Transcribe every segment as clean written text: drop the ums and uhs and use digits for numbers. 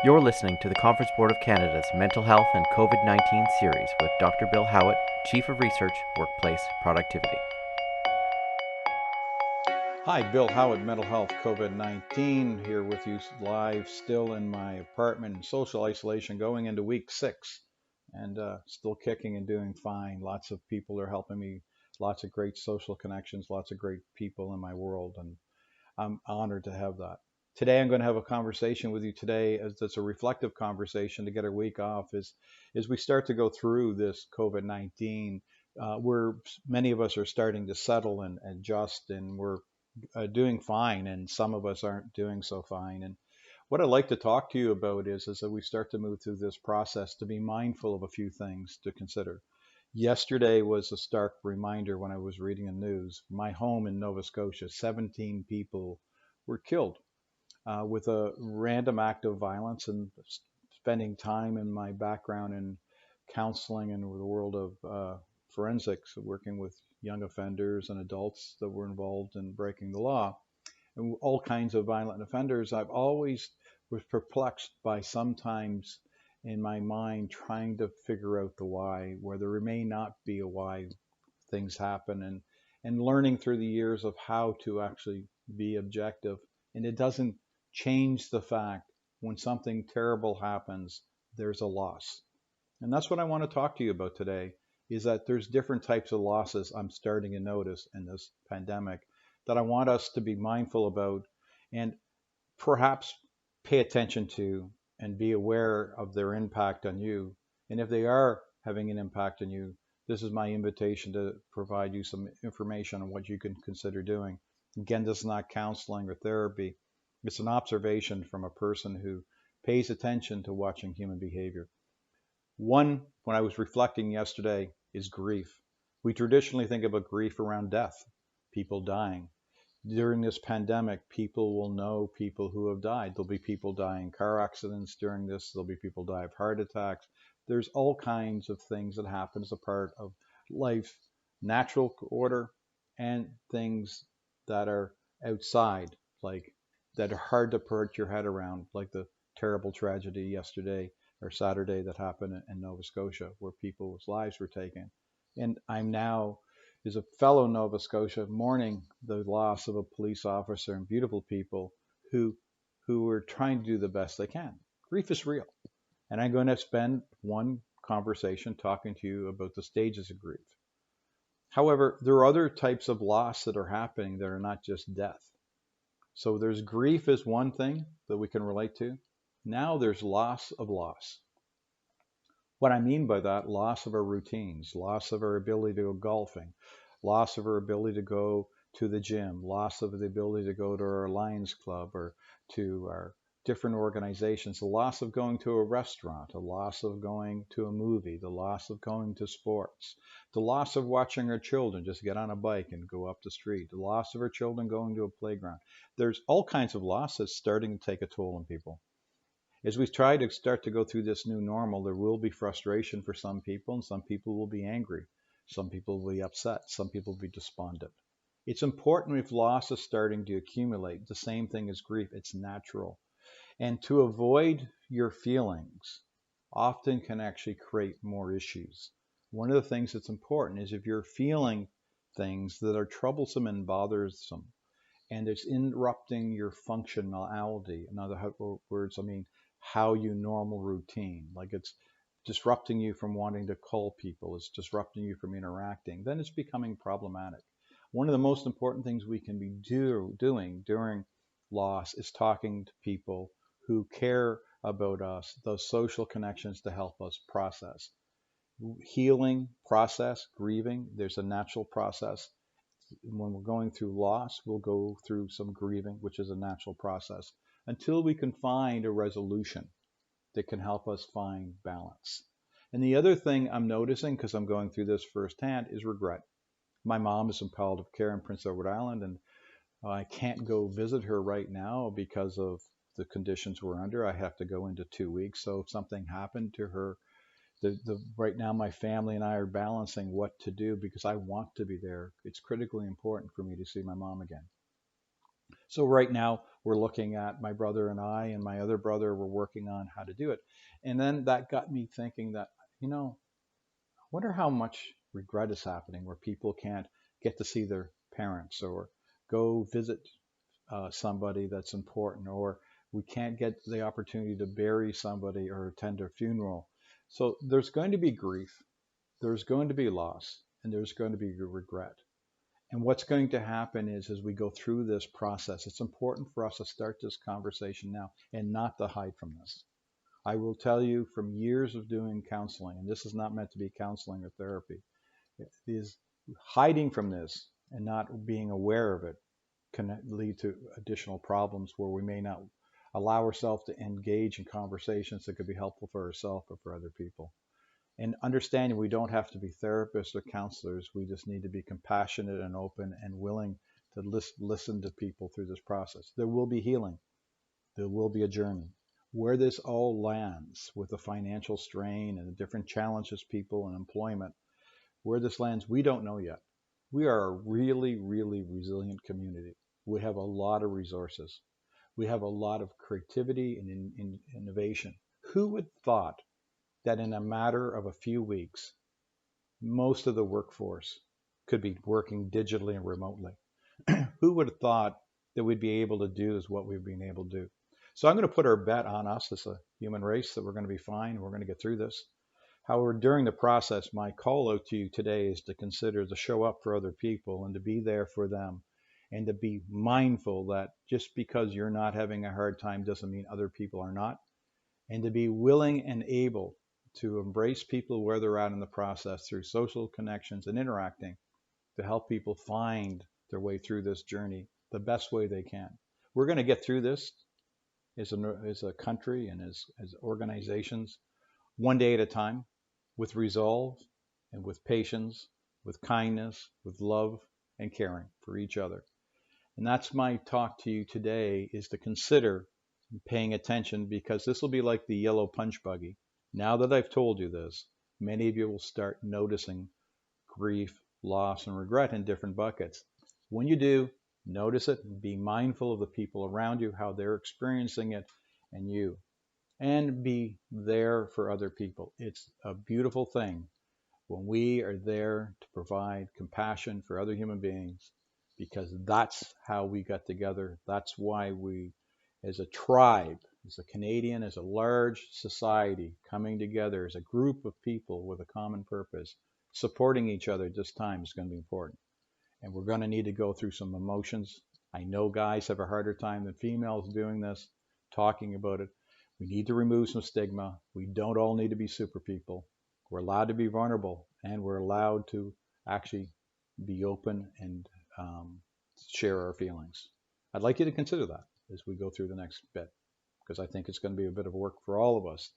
You're listening to the Conference Board of Canada's Mental Health and COVID-19 series with Dr. Bill Howatt, Chief of Research, Workplace Productivity. Hi, Bill Howatt, Mental Health COVID-19, here with you live, still in my apartment in social isolation, going into week 6, and still kicking and doing fine. Lots of people are helping me, lots of great social connections, lots of great people in my world, and I'm honored to have that. Today, I'm going to have a conversation with you today, as it's a reflective conversation to get a week off, as we start to go through this COVID-19, where many of us are starting to settle and adjust, and we're doing fine, and some of us aren't doing so fine. And what I'd like to talk to you about is that we start to move through this process to be mindful of a few things to consider. Yesterday was a stark reminder when I was reading the news. My home in Nova Scotia, 17 people were killed with a random act of violence, and spending time in my background in counseling and the world of forensics, working with young offenders and adults that were involved in breaking the law and all kinds of violent offenders. I've always was perplexed by sometimes in my mind trying to figure out the why, where there may not be a why things happen, and learning through the years of how to actually be objective. And it doesn't change the fact when something terrible happens, there's a loss. And that's what I want to talk to you about today, is that there's different types of losses I'm starting to notice in this pandemic that I want us to be mindful about and perhaps pay attention to and be aware of their impact on you. And if they are having an impact on you, this is my invitation to provide you some information on what you can consider doing. Again, this is not counseling or therapy. It's an observation from a person who pays attention to watching human behavior. One, when I was reflecting yesterday, is grief. We traditionally think about grief around death, people dying. During this pandemic, people will know people who have died. There'll be people dying in car accidents during this. There'll be people die of heart attacks. There's all kinds of things that happen as a part of life, natural order, and things that are outside, like that are hard to put your head around, like the terrible tragedy yesterday or Saturday that happened in Nova Scotia, where people's lives were taken. And I'm now, as a fellow Nova Scotia, mourning the loss of a police officer and beautiful people who are trying to do the best they can. Grief is real. And I'm going to spend one conversation talking to you about the stages of grief. However, there are other types of loss that are happening that are not just death. So there's grief as one thing that we can relate to. Now there's loss of loss. What I mean by that, loss of our routines, loss of our ability to go golfing, loss of our ability to go to the gym, loss of the ability to go to our Lions Club or to our different organizations, the loss of going to a restaurant, the loss of going to a movie, the loss of going to sports, the loss of watching our children just get on a bike and go up the street, the loss of our children going to a playground. There's all kinds of losses starting to take a toll on people. As we try to start to go through this new normal, there will be frustration for some people, and some people will be angry. Some people will be upset. Some people will be despondent. It's important if loss is starting to accumulate. The same thing as grief. It's natural. And to avoid your feelings often can actually create more issues. One of the things that's important is if you're feeling things that are troublesome and bothersome, and it's interrupting your functionality. In other words, I mean, how you normal routine, like it's disrupting you from wanting to call people, it's disrupting you from interacting, then it's becoming problematic. One of the most important things we can be doing during loss is talking to people who care about us, those social connections to help us process. Healing process, grieving, there's a natural process. When we're going through loss, we'll go through some grieving, which is a natural process, until we can find a resolution that can help us find balance. And the other thing I'm noticing, because I'm going through this firsthand, is regret. My mom is in palliative care in Prince Edward Island, and I can't go visit her right now because of the conditions we're under. I have to go into 2 weeks. So if something happened to her, right now my family and I are balancing what to do because I want to be there. It's critically important for me to see my mom again. So right now we're looking at, my brother and I and my other brother were working on how to do it. And then that got me thinking that, I wonder how much regret is happening where people can't get to see their parents or go visit somebody that's important, or we can't get the opportunity to bury somebody or attend a funeral. So there's going to be grief, there's going to be loss, and there's going to be regret. And what's going to happen is, as we go through this process, it's important for us to start this conversation now and not to hide from this. I will tell you from years of doing counseling, and this is not meant to be counseling or therapy, is hiding from this and not being aware of it can lead to additional problems where we may not allow ourselves to engage in conversations that could be helpful for ourselves or for other people. And understanding we don't have to be therapists or counselors, we just need to be compassionate and open and willing to listen to people through this process. There will be healing, there will be a journey. Where this all lands with the financial strain and the different challenges people and employment, where this lands, we don't know yet. We are a really, really resilient community. We have a lot of resources. We have a lot of creativity and innovation. Who would thought that in a matter of a few weeks, most of the workforce could be working digitally and remotely? Who would have thought that we'd be able to do is what we've been able to do? So I'm going to put our bet on us as a human race that we're going to be fine. We're going to get through this. However, during the process, my call out to you today is to consider to show up for other people and to be there for them and to be mindful that just because you're not having a hard time doesn't mean other people are not, and to be willing and able to embrace people where they're at in the process through social connections and interacting to help people find their way through this journey the best way they can. We're going to get through this as a country and as organizations one day at a time, with resolve and with patience, with kindness, with love and caring for each other. And that's my talk to you today, is to consider paying attention, because this will be like the yellow punch buggy. Now that I've told you this, many of you will start noticing grief, loss, and regret in different buckets. When you do, notice it and be mindful of the people around you, how they're experiencing it, and you. And be there for other people. It's a beautiful thing when we are there to provide compassion for other human beings, because that's how we got together. That's why we, as a tribe, as a Canadian, as a large society, coming together as a group of people with a common purpose, supporting each other at this time is going to be important. And we're going to need to go through some emotions. I know guys have a harder time than females doing this, talking about it. We need to remove some stigma. We don't all need to be super people. We're allowed to be vulnerable, and we're allowed to actually be open and share our feelings. I'd like you to consider that as we go through the next bit, because I think it's going to be a bit of work for all of us.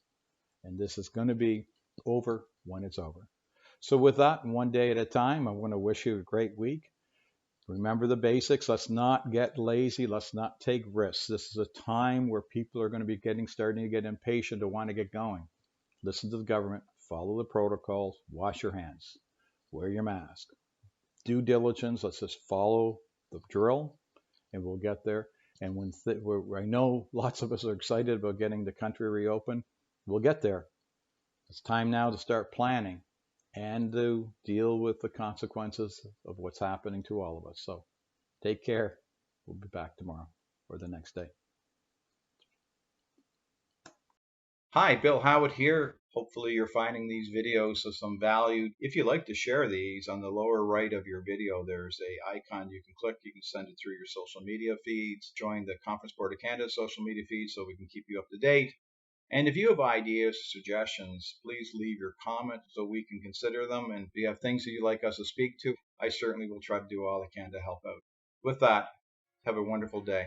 And this is going to be over when it's over. So with that, one day at a time, I want to wish you a great week. Remember the basics. Let's not get lazy. Let's not take risks. This is a time where people are going to be starting to get impatient to want to get going. Listen to the government, follow the protocols, wash your hands, wear your mask, due diligence. Let's just follow the drill, and we'll get there. And I know lots of us are excited about getting the country reopened, we'll get there. It's time now to start planning and to deal with the consequences of what's happening to all of us. So take care. We'll be back tomorrow or the next day. Hi, Bill Howatt here. Hopefully you're finding these videos of some value. If you'd like to share these, on the lower right of your video, there's a icon you can click. You can send it through your social media feeds, join the Conference Board of Canada social media feed so we can keep you up to date. And if you have ideas, suggestions, please leave your comments so we can consider them. And if you have things that you'd like us to speak to, I certainly will try to do all I can to help out. With that, have a wonderful day.